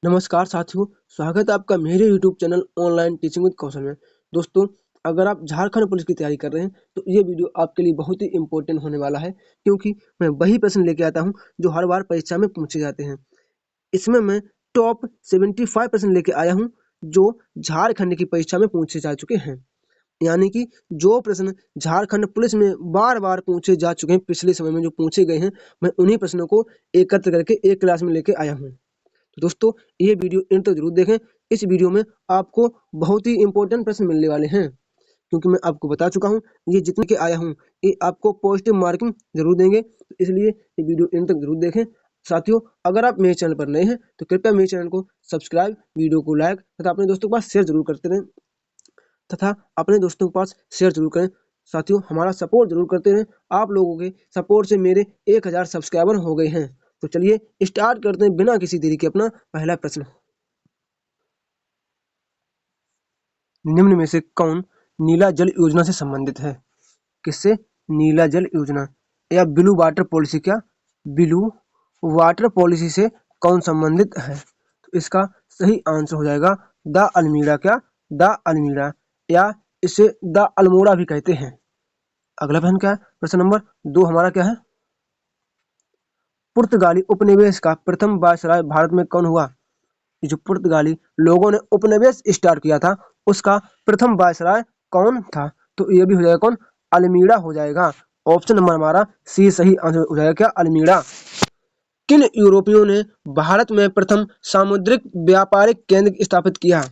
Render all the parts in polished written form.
नमस्कार साथियों, स्वागत है आपका मेरे YouTube channel online teaching with Kaushal में। दोस्तों, अगर आप झारखंड पुलिस की तैयारी कर रहे हैं तो ये वीडियो आपके लिए बहुत ही इम्पोर्टेंट होने वाला है, क्योंकि मैं वही प्रश्न लेके आता हूँ जो हर बार परीक्षा में पूछे जाते हैं। इसमें मैं टॉप 75 प्रश्न लेके आया हूँ जो झारखंड की परीक्षा में पूछे जा चुके हैं। यानी कि जो प्रश्न झारखंड पुलिस में बार बार पूछे जा चुके हैं, पिछले समय में जो पूछे गए हैं, मैं उन्हीं प्रश्नों को एकत्र करके एक क्लास में लेके आया हूँ। तो दोस्तों, ये वीडियो एंड तक जरूर देखें। इस वीडियो में आपको बहुत ही इंपॉर्टेंट प्रश्न मिलने वाले हैं, क्योंकि मैं आपको बता चुका हूँ ये जितने के आया हूँ ये आपको पॉजिटिव मार्किंग जरूर देंगे। तो इसलिए ये वीडियो एंड तक जरूर देखें। साथियों, अगर आप मेरे चैनल पर नए हैं तो कृपया मेरे चैनल को सब्सक्राइब, वीडियो को लाइक तथा अपने दोस्तों के पास शेयर जरूर करते रहें साथियों, हमारा सपोर्ट जरूर करते रहें। आप लोगों के सपोर्ट से मेरे 1000 सब्सक्राइबर हो गए हैं। तो चलिए स्टार्ट करते हैं बिना किसी देरी के अपना पहला प्रश्न। निम्न में से कौन नीला जल योजना से संबंधित है? किससे? नीला जल योजना या ब्लू वाटर पॉलिसी। क्या ब्लू वाटर पॉलिसी से कौन संबंधित है? तो इसका सही आंसर हो जाएगा द अल्मीड़ा। क्या? द अल्मीड़ा, या इसे द अल्मोड़ा भी कहते हैं। अगला प्रश्न क्या है? प्रश्न नंबर 2 हमारा क्या है? पुर्तगाली उपनिवेश का प्रथम वायसराय भारत में कौन हुआ? ये जो पुर्तगाली लोगों ने उपनिवेश स्टार्ट किया था उसका प्रथम वायसराय कौन था? तो ये भी हो जाएगा कौन? अल्मीड़ा हो जाएगा। ऑप्शन नंबर हमारा सी सही आंसर हो जाएगा। क्या? अल्मीड़ा। किन यूरोपियों ने भारत में प्रथम सामुद्रिक व्यापारिक केंद्र स्थापित किया?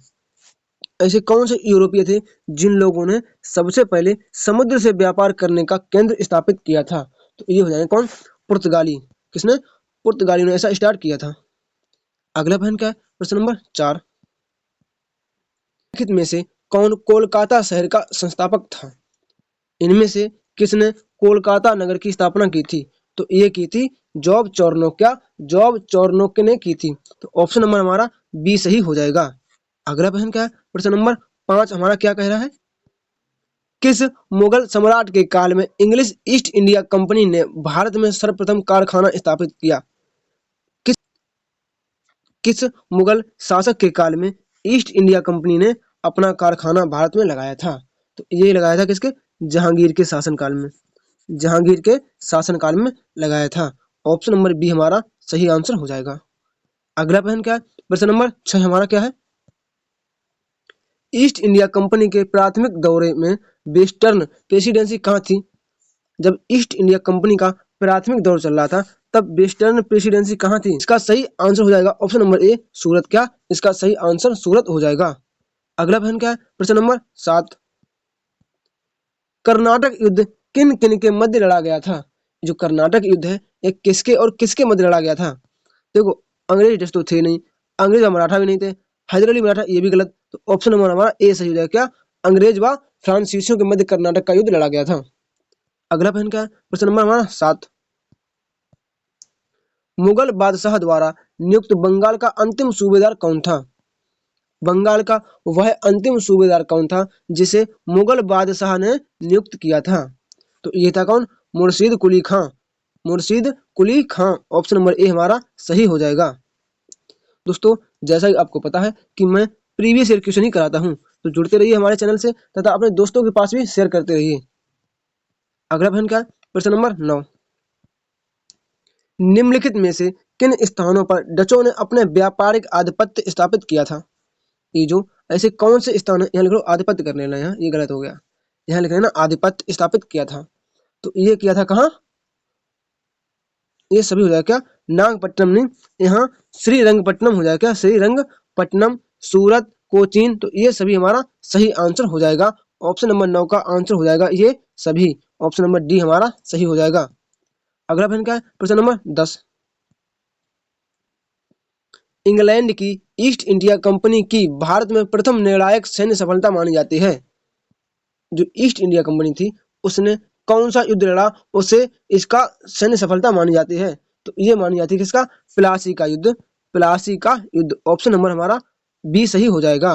ऐसे कौन से यूरोपीय थे जिन लोगों ने सबसे पहले समुद्र से व्यापार करने का केंद्र स्थापित किया था? तो ये हो जाएगा कौन? पुर्तगाली। किसने? पुर्तगाली ने ऐसा स्टार्ट किया था। अगला प्रश्न क्या है? प्रश्न नंबर 4। निम्नलिखित में से कौन कोलकाता शहर का संस्थापक था? इनमें से किसने कोलकाता नगर की स्थापना की थी? तो ये की थी जॉब चॉर्नोक। क्या? जॉब चॉर्नोक ने की थी। तो ऑप्शन नंबर हमारा बी सही हो जाएगा। अगला प्रश्न क्या है? प्रश्न नंबर 5 हमारा क्या कह रहा है? किस मुगल सम्राट के काल में इंग्लिश ईस्ट इंडिया कंपनी ने भारत में सर्वप्रथम कारखाना स्थापित किया? किस किस मुगल शासक के काल में ईस्ट इंडिया कंपनी ने अपना कारखाना भारत में लगाया था? तो ये लगाया था किसके? जहांगीर के शासनकाल में। जहांगीर के शासनकाल में लगाया था। ऑप्शन नंबर बी हमारा सही आंसर हो जाएगा। अगला प्रश्न क्या है? प्रश्न नंबर 6 हमारा क्या है? ईस्ट इंडिया कंपनी के प्राथमिक दौरे में वेस्टर्न प्रेसिडेंसी कहाँ थी? जब ईस्ट इंडिया कंपनी का प्राथमिक दौर चल रहा था तब वेस्टर्न प्रेसिडेंसी कहाँ थी? इसका सही आंसर हो जाएगा ऑप्शन नंबर ए, सूरत। क्या? इसका सही आंसर सूरत हो जाएगा। अगला प्रश्न क्या है? प्रश्न नंबर 7। कर्नाटक युद्ध किन किन के मध्य लड़ा गया था? जो कर्नाटक युद्ध है ये किसके और किसके मध्य लड़ा गया था? देखो, अंग्रेज देश तो थे नहीं, अंग्रेज और मराठा भी नहीं थे, हैदर अली मराठा ये भी गलत। तो ऑप्शन नंबर हमारा ए सही हो जाएगा। क्या? अंग्रेज व फ्रांसीसियों के मध्य कर्नाटक का युद्ध लड़ा गया था। अगला प्रश्न क्या है? प्रश्न नंबर हमारा 7। मुगल बादशाह द्वारा नियुक्त बंगाल का अंतिम सूबेदार कौन था? बंगाल का वह अंतिम सूबेदार कौन था जिसे मुगल बादशाह ने नियुक्त किया था? तो ये था कौन? मुर्शीद कुली खां। मुर्शीद कुली खां। ऑप्शन नंबर ए हमारा सही हो जाएगा। दोस्तों, जैसा कि आपको पता है कि मैं प्रीवियस ईयर क्वेश्चन ही कराता हूं, तो जुड़ते रहिए हमारे चैनल से तथा अपने दोस्तों के पास भी शेयर करते रहिए। अगला प्रश्न क्या है? प्रश्न नंबर 9। निम्नलिखित में से किन स्थानों पर डचों ने अपने व्यापारिक आधिपत्य स्थापित किया था? ये जो ऐसे कौन से स्थान है? यहाँ लिख लो आधिपत्य करने लेना, यहाँ ये गलत हो गया। यहाँ लिख लेना आधिपत्य स्थापित किया था। तो ये किया था कहाँ? ये सभी हो जाएगा क्या? नागपट्टनम नहीं, यहाँ श्रीरंगपट्टनम हो जाएगा। क्या? श्रीरंगपट्टनम, सूरत, कोचीन। तो ये सभी हमारा सही आंसर हो जाएगा। ऑप्शन नंबर 9 का आंसर हो जाएगा ये सभी। ऑप्शन नंबर डी हमारा सही हो जाएगा। अगला प्रश्न क्या है? प्रश्न नंबर 10। इंग्लैंड की ईस्ट इंडिया कंपनी की भारत में प्रथम निर्णायक सैन्य सफलता मानी जाती है? जो ईस्ट इंडिया कंपनी थी उसने कौन सा युद्ध लड़ा, उसे इसका सैन्य सफलता मानी जाती है? तो ये मानी जाती है किसका? प्लासी का युद्ध। प्लासी का युद्ध। ऑप्शन नंबर हमारा बी सही हो जाएगा।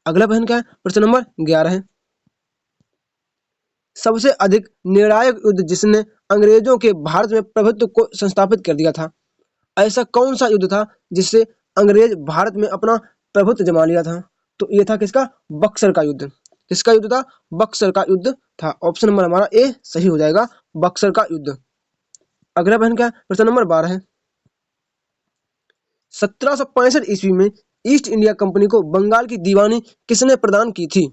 अगला प्रश्न क्या है? प्रश्न नंबर 11 है। सबसे अधिक निर्णायक युद्ध जिसने अंग्रेजों के भारत में प्रभुत्व को संस्थापित कर दिया था? ऐसा कौन सा युद्ध था जिससे अंग्रेज भारत में अपना प्रभुत्व जमा लिया था? तो ये था किसका? बक्सर का युद्ध। किसका युद्ध था? बक्सर का युद्ध था। ऑप्शन नंबर हमारा ए सही हो जाएगा, बक्सर का युद्ध। अगला प्रश्न क्या है? प्रश्न नंबर 12 है, 1765 ईस्वी में ईस्ट इंडिया कंपनी को बंगाल की दीवानी किसने प्रदान की थी?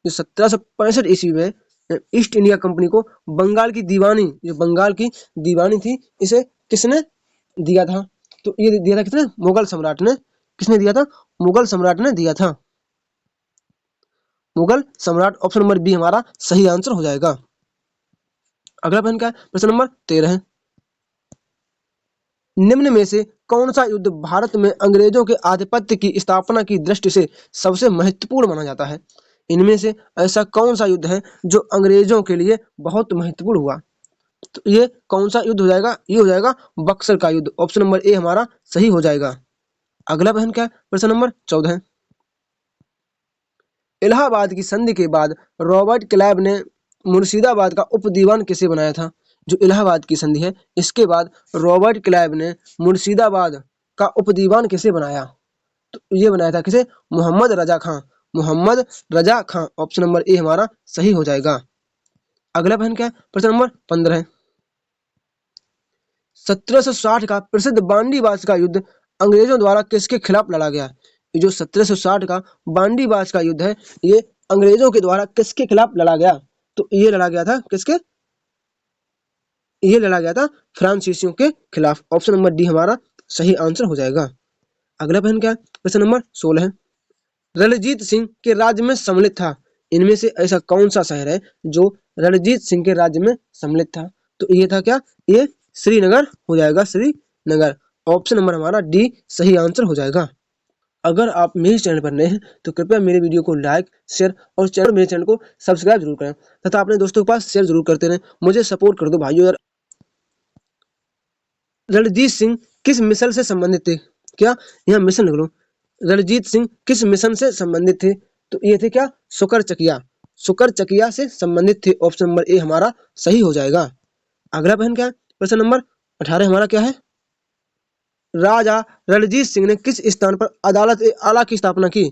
जो 1765 ईस्वी में ईस्ट इंडिया कंपनी को बंगाल की दीवानी, जो बंगाल की दीवानी थी, इसे किसने दिया था? तो ये दिया था किसने? मुगल सम्राट ने। किसने दिया था? मुगल सम्राट ने दिया था। मुगल सम्राट। ऑप्शन नंबर बी हमारा सही आंसर हो जाएगा। अगला प्रश्न क्या है? प्रश्न नंबर 13 है, निम्न में से कौन सा युद्ध भारत में अंग्रेजों के आधिपत्य की स्थापना की दृष्टि से सबसे महत्वपूर्ण माना जाता है? इनमें से ऐसा कौन सा युद्ध है जो अंग्रेजों के लिए बहुत महत्वपूर्ण हुआ? तो ये कौन सा युद्ध हो जाएगा? ये हो जाएगा बक्सर का युद्ध। ऑप्शन नंबर ए हमारा सही हो जाएगा। अगला प्रश्न क्या है? प्रश्न नंबर 14 है, इलाहाबाद की संधि के बाद रॉबर्ट क्लाइव ने मुर्शिदाबाद का उप दीवान किसे बनाया था? जो इलाहाबाद की संधि है, इसके बाद रॉबर्ट क्लाइव ने मुर्शिदाबाद का उप दीवान किसे बनाया? तो ये बनाया था किसे? मोहम्मद रजा खां। मोहम्मद रजा खां। ऑप्शन नंबर ए हमारा सही हो जाएगा। अगला प्रश्न क्या है? प्रश्न नंबर 15 है, 1760 का प्रसिद्ध बांडीबाज का युद्ध अंग्रेजों द्वारा किसके खिलाफ लड़ा गया? ये जो 1760 का बांडीबाज का युद्ध है, ये अंग्रेजों के द्वारा किसके खिलाफ लड़ा गया? तो ये लड़ा गया था किसके? ये लड़ा गया था फ्रांसीसियों के खिलाफ। ऑप्शन नंबर डी हमारा सही आंसर हो जाएगा। अगला प्रश्न क्या है? प्रश्न नंबर 16 है, रणजीत सिंह के राज्य में सम्मिलित था। इनमें से ऐसा कौन सा शहर है जो रणजीत सिंह के राज्य में सम्मिलित था? तो ये था क्या? ये श्रीनगर हो जाएगा, श्रीनगर। ऑप्शन नंबर हमारा डी सही आंसर हो जाएगा। अगर आप मेरे चैनल पर नए हैं तो कृपया मेरे वीडियो को लाइक, शेयर और मेरे चैनल को सब्सक्राइब जरूर करें तथा अपने दोस्तों के पास शेयर जरूर करते रहें। मुझे सपोर्ट कर दो भाइयों यार। रणजीत सिंह किस मिशन से संबंधित थे? क्या यहाँ मिशन लिख लो। रणजीत सिंह किस मिशन से संबंधित थे? तो ये थे क्या? सुकर चकिया। सुकर चकिया से संबंधित थे। ऑप्शन नंबर ए हमारा सही हो जाएगा। अगला प्रश्न क्या है? प्रश्न नंबर 18 हमारा क्या है, राजा रणजीत सिंह ने किस स्थान पर अदालत ए आला की स्थापना की?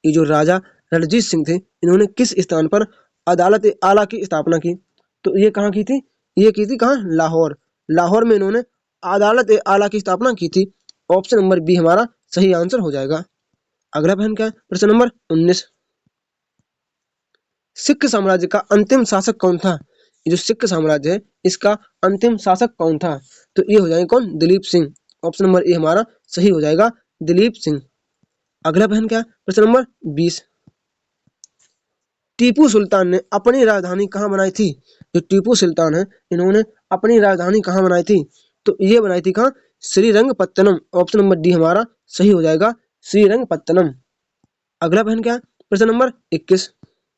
ये जो राजा रणजीत सिंह थे, इन्होंने किस स्थान पर अदालत ए आला की स्थापना की? तो ये कहाँ की थी? ये की थी कहाँ? लाहौर। लाहौर में इन्होंने अदालत ए आला की स्थापना की थी। ऑप्शन नंबर बी हमारा सही आंसर हो जाएगा। अगला प्रश्न क्या है? प्रश्न नंबर 19, सिख साम्राज्य का अंतिम शासक कौन था? ये जो सिख साम्राज्य है, इसका अंतिम शासक कौन था? तो ये हो जाएगा कौन? Dilip Singh. Option number A हमारा सही हो जाएगा, दिलीप सिंह। अगला प्रश्न क्या है? प्रश्न नंबर 20, टीपू सुल्तान ने अपनी राजधानी कहाँ बनाई थी? जो टीपू सुल्तान है, इन्होंने अपनी राजधानी कहाँ बनाई थी? तो ये बनाई थी कहाँ? श्रीरंगपत्तनम। ऑप्शन नंबर डी हमारा सही हो जाएगा, श्रीरंगपत्तनम। अगला प्रश्न क्या है? प्रश्न नंबर 21,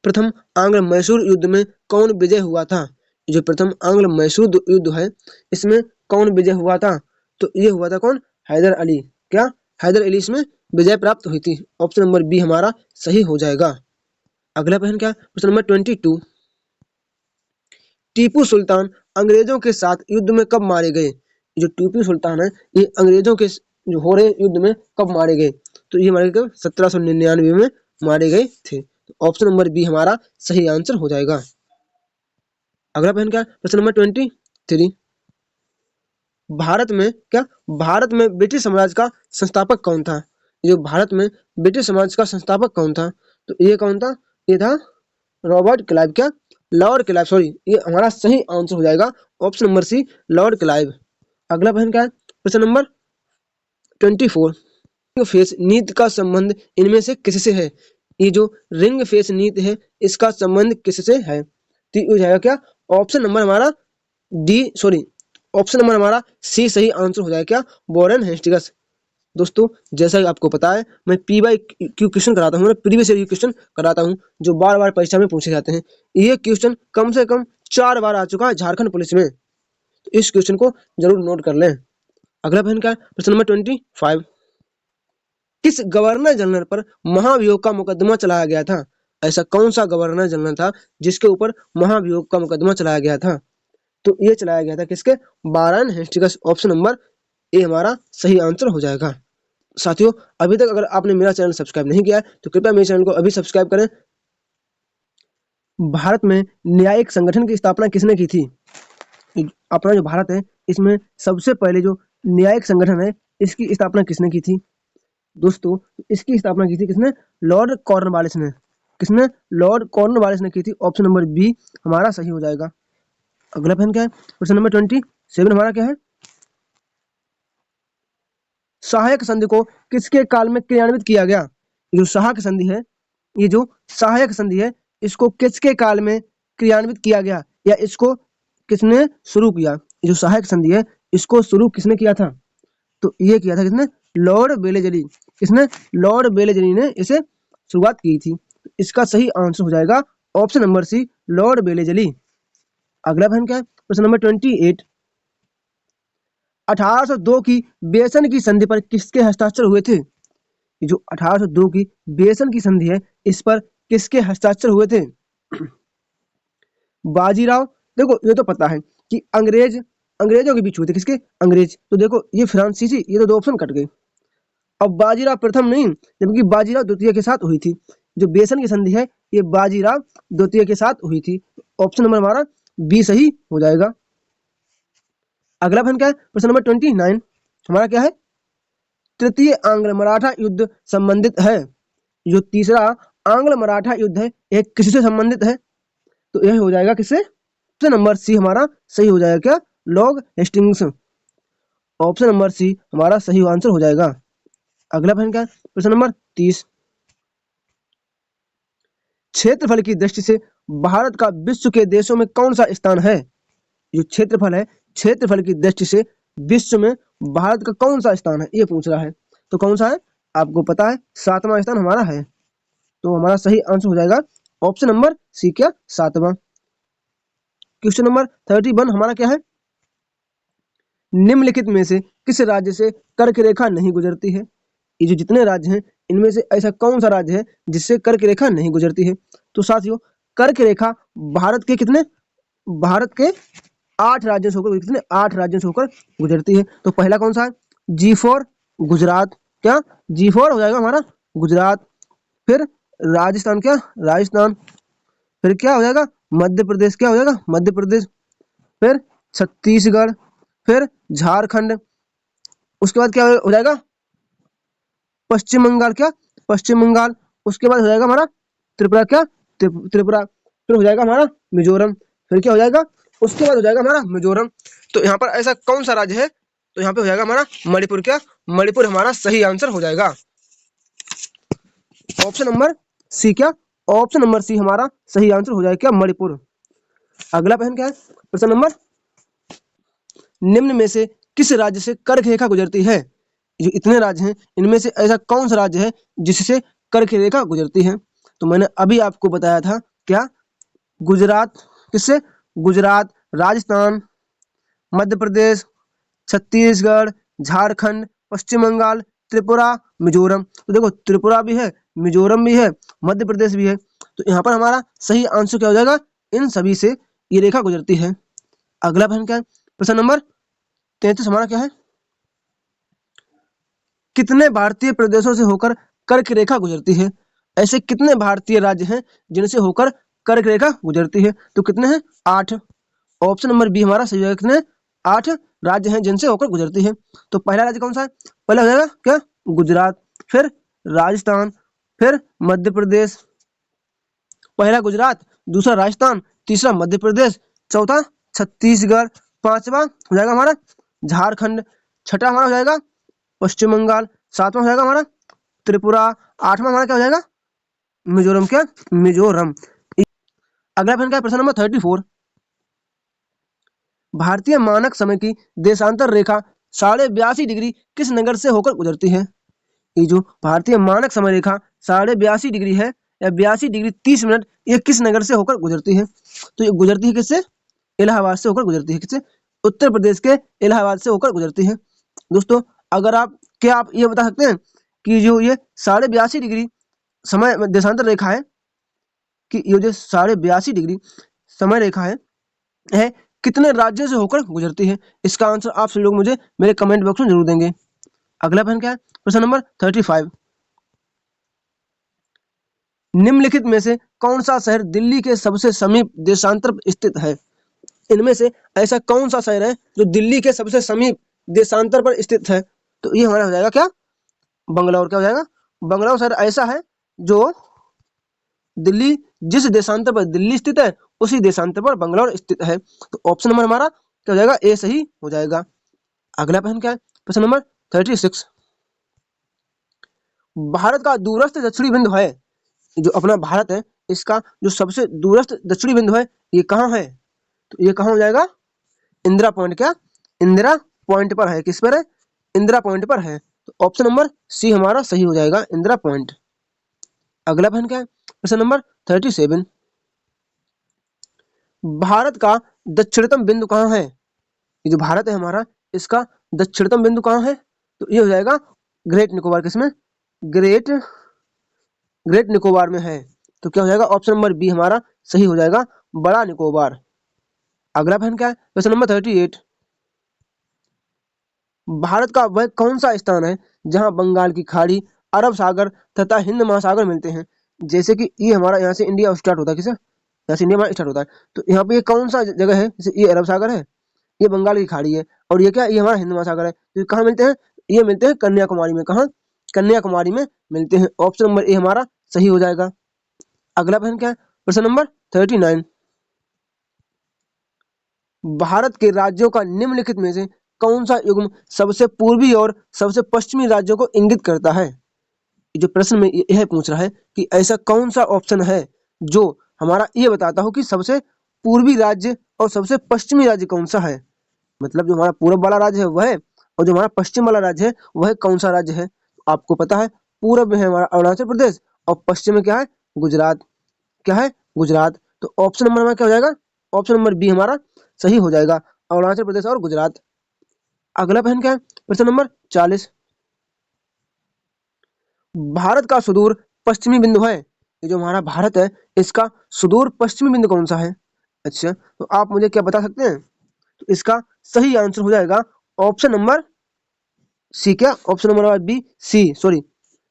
प्रथम आंग्ल मैसूर युद्ध में कौन विजय हुआ था? जो प्रथम आंग्ल मैसूर युद्ध है, इसमें कौन विजय हुआ था? तो ये हुआ था कौन? हैदर अली। क्या? हैदर अली इसमें विजय प्राप्त हुई थी। ऑप्शन नंबर बी हमारा सही हो जाएगा। अगला प्रश्न क्या? प्रश्न नंबर 22, टीपू सुल्तान अंग्रेजों के साथ युद्ध में कब मारे गए? जो टीपू सुल्तान है, ये अंग्रेजों के जो हो रहे युद्ध में कब मारे गए? तो ये मारे गए 1799 में मारे गए थे। तो ऑप्शन नंबर बी हमारा सही आंसर हो जाएगा। अगला प्रश्न क्या? प्रश्न नंबर 23, भारत में क्या? भारत में ब्रिटिश साम्राज्य का संस्थापक कौन था? जो भारत में ब्रिटिश साम्राज्य का संस्थापक कौन था? तो ये कौन था? ये था रॉबर्ट क्लाइव। क्या? Lord Clive. सॉरी, ये हमारा सही आंसर हो जाएगा, option number C, Lord Clive. अगला प्रश्न क्या है? प्रश्न नंबर 24, रिंग फेस नीति का संबंध इनमें से किससे है? ये जो रिंग फेस नीति है, इसका संबंध किससे है? तो ये हो जाएगा क्या? ऑप्शन नंबर हमारा डी, सॉरी, ऑप्शन नंबर हमारा सी सही आंसर हो जाएगा। क्या? Warren Hastings. दोस्तों, जैसा कि आपको पता है, मैं PYQ क्वेश्चन कराता हूँ, प्रीवियस ईयर क्वेश्चन कराता हूँ, जो बार बार परीक्षा में पूछे जाते हैं। ये क्वेश्चन कम से कम 4 बार आ चुका है झारखंड पुलिस में, तो इस क्वेश्चन को जरूर नोट कर लें। अगला प्रश्न क्या है? प्रश्न नंबर 25, किस गवर्नर जनरल पर महाभियोग का मुकदमा चलाया गया था? ऐसा कौन सा गवर्नर जनरल था जिसके ऊपर महाभियोग का मुकदमा चलाया गया था? तो ये चलाया गया था किसके? Warren Hastings. Option number A हमारा सही आंसर हो जाएगा। साथियों, अभी तक अगर आपने मेरा चैनल सब्सक्राइब नहीं किया है तो कृपया मेरे चैनल को अभी सब्सक्राइब करें। भारत में न्यायिक संगठन की स्थापना किसने की थी? अपना जो भारत है इसमें सबसे पहले जो न्यायिक संगठन है इसकी स्थापना किसने की थी? दोस्तों, इसकी स्थापना की थी किसने? लॉर्ड कॉर्नवालिस ने। किसने? लॉर्ड कॉर्नवालिस ने की थी। ऑप्शन नंबर बी हमारा सही हो जाएगा। अगला प्रश्न क्या है? प्रश्न नंबर 27 हमारा क्या है? सहायक संधि को किसके काल में क्रियान्वित किया गया? ये जो सहायक संधि है, ये जो सहायक संधि है इसको किसके काल में क्रियान्वित किया गया या इसको किसने शुरू किया? ये जो सहायक संधि है इसको शुरू किसने किया था? तो ये किया था किसने? Lord Wellesley. किसने? लॉर्ड वेलेजली ने इसे शुरुआत की थी। इसका सही आंसर हो जाएगा option number C, Lord Wellesley. अगला प्रश्न क्या है? प्रश्न नंबर 28। 1802 की बेसन की संधि पर किसके हस्ताक्षर हुए थे? ये जो 1802 की बेसन की संधि है इस पर किसके हस्ताक्षर हुए थे? बाजीराव। देखो ये तो पता है कि अंग्रेजों के बीच हुए थे। किसके? अंग्रेज। तो देखो ये फ्रांसीसी, ये तो दो ऑप्शन कट गए। अब बाजीराव प्रथम नहीं, जबकि बाजीराव द्वितीय के साथ हुई थी। जो बेसन की संधि है ये बाजीराव द्वितीय के साथ हुई थी। ऑप्शन नंबर हमारा बी सही हो जाएगा। अगला प्रश्न क्या है? प्रश्न नंबर 29 हमारा क्या है? तृतीय आंग्ल मराठा युद्ध संबंधित है। जो तीसरा आंग्ल मराठा युद्ध है यह किससे संबंधित है? तो यह हो जाएगा किससे? ऑप्शन नंबर सी हमारा सही हो जाएगा। क्या? Lord Hastings. Option number C हमारा सही आंसर हो जाएगा। अगला प्रश्न क्या है? प्रश्न नंबर 30। क्षेत्रफल की दृष्टि से भारत का विश्व के देशों में कौन सा स्थान है? जो क्षेत्रफल है, क्षेत्रफल की दृष्टि से विश्व में भारत का कौन सा स्थान है ये पूछ रहा है। तो कौन सा है? आपको पता है 7वां स्थान हमारा है। तो हमारा सही आंसर हो जाएगा ऑप्शन नंबर सी। क्या? 7वां। क्वेश्चन नंबर 31 हमारा क्या है? निम्नलिखित में से किस राज्य से कर्क रेखा नहीं गुजरती है? ये जो जितने राज्य हैं इनमें से ऐसा कौन सा राज्य है जिससे कर्क रेखा नहीं गुजरती है? तो साथियों, कर्क रेखा भारत के कितने? भारत के 8 राज्यों से होकर कितने? 8 राज्यों से होकर गुजरती है। तो पहला कौन सा है? G4 गुजरात। क्या? G4 हो जाएगा हमारा गुजरात। फिर राजस्थान। क्या? राजस्थान। फिर क्या हो जाएगा? मध्य प्रदेश। क्या हो जाएगा? मध्य प्रदेश। फिर छत्तीसगढ़। फिर झारखंड। उसके बाद क्या हो जाएगा? पश्चिम बंगाल। क्या? पश्चिम बंगाल। उसके बाद हो जाएगा हमारा त्रिपुरा। क्या? त्रिपुरा। फिर हो जाएगा हमारा मिजोरम। फिर क्या हो जाएगा? उसके बाद हो जाएगा हमारा मिजोरम। तो यहाँ पर ऐसा कौन सा राज्य है? तो यहाँ पे हो जाएगा हमारा मणिपुर। क्या? मणिपुर हमारा सही आंसर हो जाएगा। Option number C. क्या? ऑप्शन नंबर सी हमारा सही आंसर हो जाएगा। क्या? मणिपुर। अगला प्रश्न क्या है? प्रश्न नंबर, निम्न में से किस राज्य से कर्क रेखा गुजरती है? जो इतने राज्य हैं इनमें से ऐसा कौन सा राज्य है जिससे कर्क रेखा गुजरती है? तो मैंने अभी आपको बताया था। क्या? गुजरात। किससे? गुजरात, राजस्थान, मध्य प्रदेश, छत्तीसगढ़, झारखंड, पश्चिम बंगाल, त्रिपुरा, मिजोरम। तो देखो त्रिपुरा भी है, मिजोरम भी है, मध्य प्रदेश भी है। तो यहाँ पर हमारा सही आंसर क्या हो जाएगा? इन सभी से ये रेखा गुजरती है। अगला प्रश्न क्या है? प्रश्न नंबर 33 हमारा क्या है? कितने भारतीय प्रदेशों से होकर कर्क रेखा गुजरती है? ऐसे कितने भारतीय राज्य हैं जिनसे होकर कर्क रेखा गुजरती है? तो कितने हैं? 8। ऑप्शन नंबर बी हमारा सही है। कितने? 8 राज्य हैं जिनसे होकर गुजरती है। तो पहला राज्य कौन सा है? पहला हो जाएगा क्या? गुजरात। फिर राजस्थान। फिर मध्य प्रदेश। पहला गुजरात, दूसरा राजस्थान, तीसरा मध्य प्रदेश, चौथा छत्तीसगढ़, पांचवा हो जाएगा हमारा झारखंड, छठा हमारा हो जाएगा पश्चिम बंगाल, सातवां हो जाएगा हमारा त्रिपुरा, आठवां हमारा क्या हो जाएगा? मिजोरम। क्या? मिजोरम। अगला प्रश्न क्या है? प्रश्न नंबर 34। भारतीय मानक समय की देशांतर रेखा 82.5 डिग्री किस नगर से होकर गुजरती है? ये जो भारतीय मानक समय रेखा 82.5 डिग्री है या 82 डिग्री 30 मिनट, ये किस नगर से होकर गुजरती है? तो ये गुजरती है किससे? इलाहाबाद से होकर गुजरती है। किससे? उत्तर प्रदेश के इलाहाबाद से होकर गुजरती है। दोस्तों, अगर आप क्या आप ये बता सकते हैं कि जो ये 82.5 डिग्री समय देशांतर रेखा है, कि ये जो 82.5 डिग्री समय रेखा है कितने राज्यों से होकर गुजरती है? इसका आंसर आप सभी लोग मुझे मेरे कमेंट बॉक्स में जरूर देंगे। अगला प्रश्न क्या है, प्रश्न नंबर 35। निम्नलिखित में से कौन सा शहर दिल्ली के सबसे समीप देशांतर पर स्थित है? इनमें से ऐसा कौन सा शहर है जो दिल्ली के सबसे समीप देशांतर पर स्थित है? तो ये हमारा हो जाएगा क्या, बंगलौर। क्या हो जाएगा, बंगलौर शहर ऐसा है जो दिल्ली, जिस देशांतर पर दिल्ली स्थित है उसी देशांतर पर बंगलौर स्थित है। तो ऑप्शन नंबर हमारा क्या हो जाएगा, ए सही हो जाएगा। अगला प्रश्न क्या है, प्रश्न नंबर 36। भारत का दूरस्थ दक्षिणी बिंदु है, जो अपना भारत है इसका जो सबसे दूरस्थ दक्षिणी बिंदु है ये कहाँ है? तो ये कहाँ हो जाएगा, इंदिरा पॉइंट। क्या, इंदिरा पॉइंट पर है। किस पर है, इंदिरा पॉइंट पर है। तो ऑप्शन नंबर सी हमारा सही हो जाएगा, इंदिरा पॉइंट। अगला प्रश्न क्या है, प्रश्न नंबर 37। भारत का दक्षिणतम बिंदु कहाँ है? ये जो भारत है हमारा इसका दक्षिणतम बिंदु कहाँ है? तो ये हो जाएगा ग्रेट निकोबार। किसमें, ग्रेट ग्रेट निकोबार में है। तो क्या हो जाएगा, ऑप्शन नंबर बी हमारा सही हो जाएगा, बड़ा निकोबार। अगला प्रश्न क्या है, प्रश्न नंबर 38। भारत का वह कौन सा स्थान है जहां बंगाल की खाड़ी, अरब सागर तथा हिंद महासागर मिलते हैं? जैसे कि ये हमारा यहाँ से इंडिया स्टार्ट होता है। किसे, यहाँ से इंडिया हमारा स्टार्ट होता है। तो यहाँ पे ये कौन सा जगह है, जैसे ये अरब सागर है, ये बंगाल की खाड़ी है, और ये क्या, ये हमारा हिंद महासागर है। तो ये कहाँ मिलते हैं, ये मिलते हैं कन्याकुमारी में। कहाँ, कन्याकुमारी में मिलते हैं। ऑप्शन नंबर ए हमारा सही हो जाएगा। अगला प्रश्न क्या है, प्रश्न नंबर 39। भारत के राज्यों का निम्नलिखित में से कौन सा युग्म सबसे पूर्वी और सबसे पश्चिमी राज्यों को इंगित करता है? जो प्रश्न में यह पूछ रहा है कि ऐसा कौन सा ऑप्शन है जो हमारा ये बताता हो कि सबसे पूर्वी राज्य और सबसे पश्चिमी राज्य कौन सा है। मतलब जो हमारा पूर्व वाला राज्य है वह है, और जो हमारा पश्चिम वाला राज्य है वह कौन सा राज्य है। आपको पता है पूर्व में है हमारा अरुणाचल प्रदेश और पश्चिम में क्या है, गुजरात। क्या है, गुजरात। तो ऑप्शन नंबर हमारा क्या हो जाएगा, ऑप्शन नंबर बी हमारा सही हो जाएगा, अरुणाचल प्रदेश और गुजरात। अगला प्रश्न क्या है, प्रश्न नंबर 40। भारत का सुदूर पश्चिमी बिंदु है, ये जो हमारा भारत है इसका सुदूर पश्चिमी बिंदु कौन सा है? अच्छा, तो आप मुझे क्या बता सकते हैं? तो इसका सही आंसर हो जाएगा ऑप्शन नंबर सी। क्या, option number B, C sorry,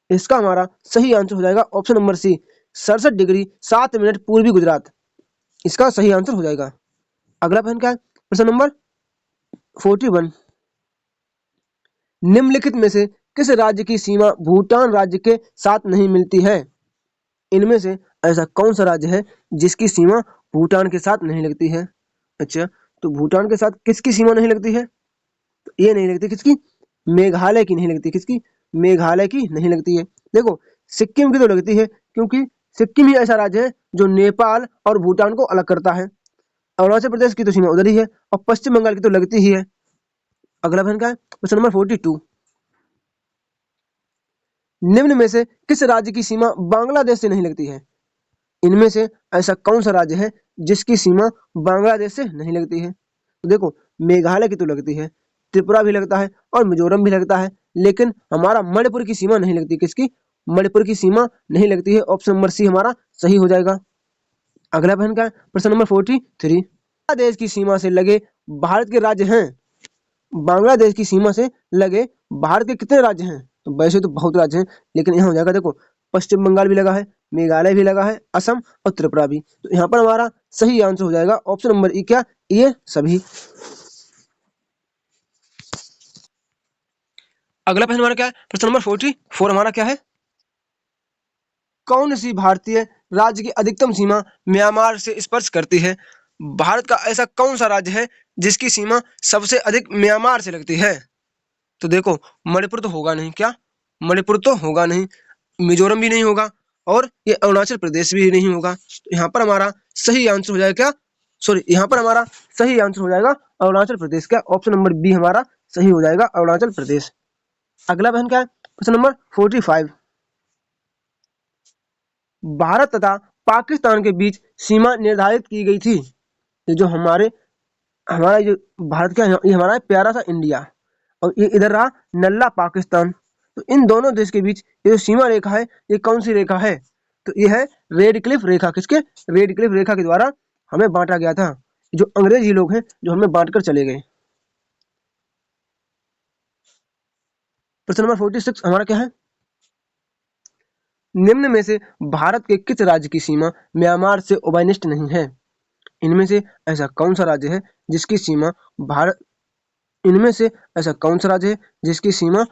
इसका हमारा सही आंसर हो जाएगा option number C, 67 degree 7 minute पूर्वी गुजरात। इसका सही आंसर हो जाएगा। अगला प्रश्न क्या है, प्रश्न नंबर 41। निम्नलिखित में से किस राज्य की सीमा भूटान राज्य के साथ नहीं मिलती है? इनमें से ऐसा कौन सा राज्य है जिसकी सीमा भूटान के साथ नहीं लगती है? अच्छा, तो भूटान के साथ किसकी सीमा नहीं लगती है? तो ये नहीं लगती किसकी, मेघालय की नहीं लगती। किसकी, मेघालय की नहीं लगती है। देखो सिक्किम की तो लगती है, क्योंकि सिक्किम ही ऐसा राज्य है जो नेपाल और भूटान को अलग करता है। अरुणाचल प्रदेश की तो सीमा उधर ही है, और पश्चिम बंगाल की तो लगती ही है। अगला प्रश्न क्या है, क्वेश्चन नंबर 42। निम्न में से किस राज्य की सीमा बांग्लादेश से नहीं लगती है? इनमें से ऐसा कौन सा राज्य है जिसकी सीमा बांग्लादेश से नहीं लगती है? तो देखो मेघालय की तो लगती है, त्रिपुरा भी लगता है और मिजोरम भी लगता है, लेकिन हमारा मणिपुर की सीमा नहीं लगती। किसकी, मणिपुर की सीमा नहीं लगती है। ऑप्शन नंबर सी हमारा सही हो जाएगा। अगला प्रश्न क्या है, प्रश्न नंबर 43। बांग्लादेश की सीमा से लगे भारत के राज्य हैं, बांग्लादेश की सीमा से लगे भारत के कितने राज्य हैं? तो वैसे तो बहुत राज्य हैं, लेकिन यहाँ हो जाएगा देखो पश्चिम बंगाल भी लगा है, मेघालय भी लगा है, असम और त्रिपुरा भी। तो यहाँ पर हमारा सही आंसर हो जाएगा ऑप्शन नंबर ई। क्या, ये सभी। अगला प्रश्न हमारा क्या है, प्रश्न नंबर 44 हमारा क्या है, कौन सी भारतीय राज्य की अधिकतम सीमा म्यांमार से स्पर्श करती है? भारत का ऐसा कौन सा राज्य है जिसकी सीमा सबसे अधिक म्यांमार से लगती है? तो देखो मणिपुर तो होगा नहीं। क्या, मणिपुर तो होगा नहीं, मिजोरम भी नहीं होगा, और ये अरुणाचल प्रदेश भी नहीं होगा। तो यहाँ पर हमारा सही आंसर हो जाएगा क्या, सॉरी, यहाँ पर हमारा सही आंसर हो जाएगा अरुणाचल प्रदेश। का ऑप्शन नंबर बी हमारा सही हो जाएगा, अरुणाचल प्रदेश। अगला प्रश्न क्या है, प्रश्न नंबर 45। भारत तथा पाकिस्तान के बीच सीमा निर्धारित की गई थी। ये जो हमारा जो भारत का ये हमारा प्यारा सा इंडिया, और ये इधर रहा नल्ला पाकिस्तान। तो इन दोनों देश के बीच ये जो सीमा रेखा है ये कौन सी रेखा है? तो ये है रेड क्लिफ रेखा। किसके, रेड क्लिफ रेखा के द्वारा हमें बांटा गया था। जो अंग्रेजी लोग हैं जो हमें बांट कर चले गए। प्रश्न नंबर 46 हमारा क्या है, निम्न में से भारत के किस राज्य की सीमा म्यांमार से उभयनिष्ठ नहीं है। इनमें से ऐसा कौन सा राज्य है जिसकी सीमा भारत इनमें से ऐसा कौन सा राज्य है जिसकी सीमा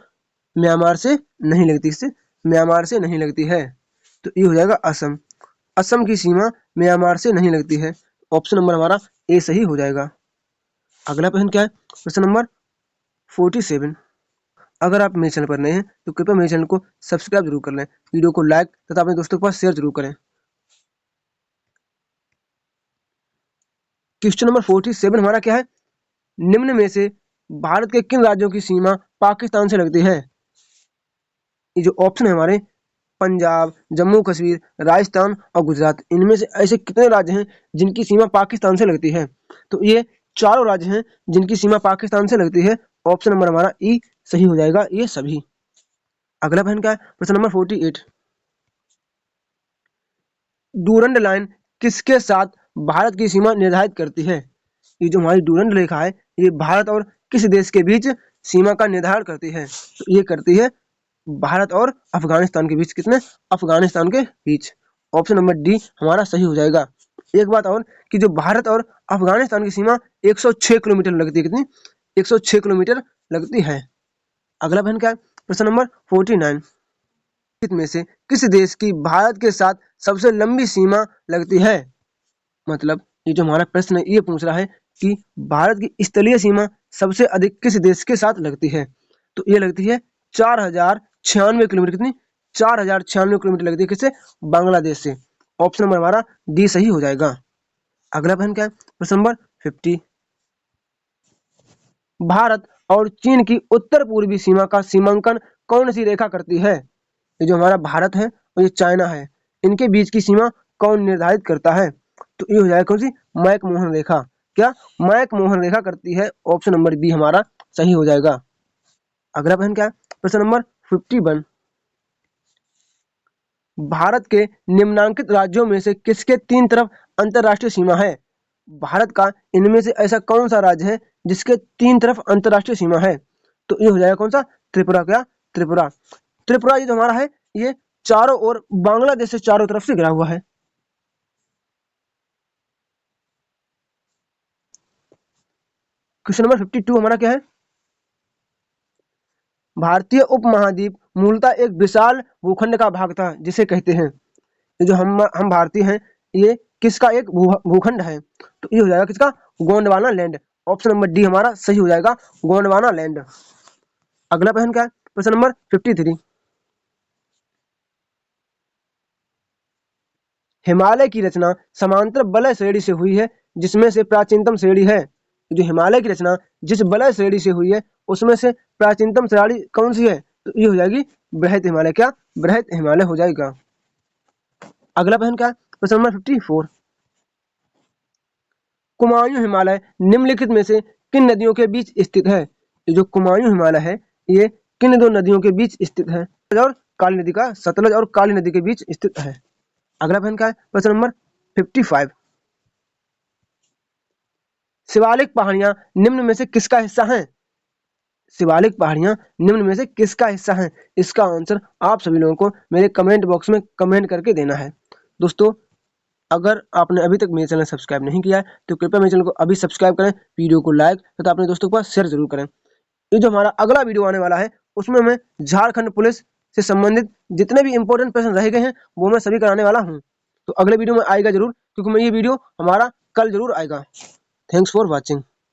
म्यांमार से नहीं लगती, इससे म्यांमार से नहीं लगती है। तो ये हो जाएगा असम। असम की सीमा म्यांमार से नहीं लगती है। ऑप्शन नंबर हमारा ए सही हो जाएगा। अगला प्रश्न क्या है, प्रश्न नंबर 47। अगर आप मेरे चैनल पर नए हैं तो कृपया मेरे चैनल को सब्सक्राइब जरूर कर लें, वीडियो को लाइक तथा अपने दोस्तों के पास शेयर जरूर करें। क्वेश्चन नंबर 47 हमारा क्या है, निम्न में से भारत के किन राज्यों की सीमा पाकिस्तान से लगती है। ये जो ऑप्शन है हमारे, पंजाब, जम्मू कश्मीर, राजस्थान और गुजरात, इनमें से ऐसे कितने राज्य हैं जिनकी सीमा पाकिस्तान से लगती है। तो ये चारों राज्य हैं जिनकी सीमा पाकिस्तान से लगती है। ऑप्शन नंबर हमारा ई सही हो जाएगा, ये सभी। अगला प्रश्न क्या है, प्रश्न नंबर 48। डूरंड लाइन किसके साथ भारत की सीमा निर्धारित करती है। ये जो हमारी डूरंड रेखा है, ये भारत और किस देश के बीच सीमा का निर्धारण करती है। तो ये करती है भारत और अफगानिस्तान के बीच, कितने, अफगानिस्तान के बीच। ऑप्शन नंबर डी हमारा सही हो जाएगा। एक बात और कि जो भारत और अफगानिस्तान की सीमा 106 किलोमीटर लगती है, कितनी, 106 किलोमीटर लगती है। अगला प्रश्न क्या है, प्रश्न नंबर 49। में से किस देश की भारत के साथ सबसे लंबी सीमा लगती है। मतलब ये जो हमारा प्रश्न है ये पूछ रहा है कि भारत की स्थलीय सीमा सबसे अधिक किस देश के साथ लगती है। तो ये लगती है 4096 किलोमीटर, कितनी, 4096 किलोमीटर लगती है, किससे, बांग्लादेश से। ऑप्शन नंबर हमारा डी सही हो जाएगा। अगला प्रश्न क्या है, प्रश्न नंबर 50। भारत और चीन की उत्तर पूर्वी सीमा का सीमांकन कौन सी रेखा करती है। ये जो हमारा भारत है और ये चाइना है, इनके बीच की सीमा कौन निर्धारित करता है। तो ये हो जाएगा कौन सी, मैक-मोहन रेखा। क्या, मैक-मोहन रेखा करती है। ऑप्शन नंबर बी हमारा सही हो जाएगा। अगला प्रश्न क्या है, प्रश्न नंबर 51। भारत के निम्नांकित राज्यों में से किसके तीन तरफ अंतरराष्ट्रीय सीमा है। भारत का इनमें से ऐसा कौन सा राज्य है जिसके तीन तरफ अंतरराष्ट्रीय सीमा है। तो ये हो जाएगा कौन सा, त्रिपुरा। क्या, त्रिपुरा। त्रिपुरा ये जो हमारा है, ये चारों ओर बांग्लादेश से चारों तरफ से घिरा हुआ है। क्वेश्चन नंबर 52 हमारा क्या है, भारतीय उपमहाद्वीप मूलतः एक विशाल भूखंड का भाग था जिसे कहते हैं। ये जो हम भारतीय हैं, ये किसका एक भूखंड है। तो ये हो जाएगा किसका, Gondwana land. Option number D हमारा सही हो जाएगा, गोंडवाना लैंड। अगला प्रश्न क्या है, प्रश्न नंबर 53। हिमालय की रचना समांतर वलय श्रेणी से हुई है जिसमें से प्राचीनतम श्रेणी है। जो हिमालय की रचना जिस वलय श्रेणी से हुई है उसमें से प्राचीनतम श्रेणी कौन सी है। तो ये हो जाएगी बृहत हिमालय। क्या, बृहत हिमालय हो जाएगा। अगला प्रश्न क्या है, प्रश्न नंबर 54। कुमायूं हिमालय निम्नलिखित में से किन नदियों के बीच स्थित है। ये जो कुमायूं हिमालय है, ये किन दो नदियों के बीच स्थित है, और काली नदी का, सतलज और काली नदी के बीच स्थित है। अगला प्रश्न क्या है, प्रश्न नंबर 55। शिवालिक पहाड़ियां निम्न में से किसका हिस्सा हैं। शिवालिक पहाड़ियां निम्न में से किसका हिस्सा हैं। इसका आंसर आप सभी लोगों को मेरे कमेंट बॉक्स में कमेंट करके देना है। दोस्तों, अगर आपने अभी तक मेरे चैनल सब्सक्राइब नहीं किया है तो कृपया मेरे चैनल को अभी सब्सक्राइब करें, वीडियो को लाइक तथा अपने दोस्तों के पास शेयर जरूर करें। ये जो हमारा अगला वीडियो आने वाला है उसमें मैं झारखंड पुलिस से संबंधित जितने भी इंपॉर्टेंट प्रश्न रह गए हैं वो मैं सभी कराने वाला हूँ। तो अगले वीडियो में आएगा जरूर, क्योंकि मैं ये वीडियो हमारा कल जरूर आएगा। Thanks for watching.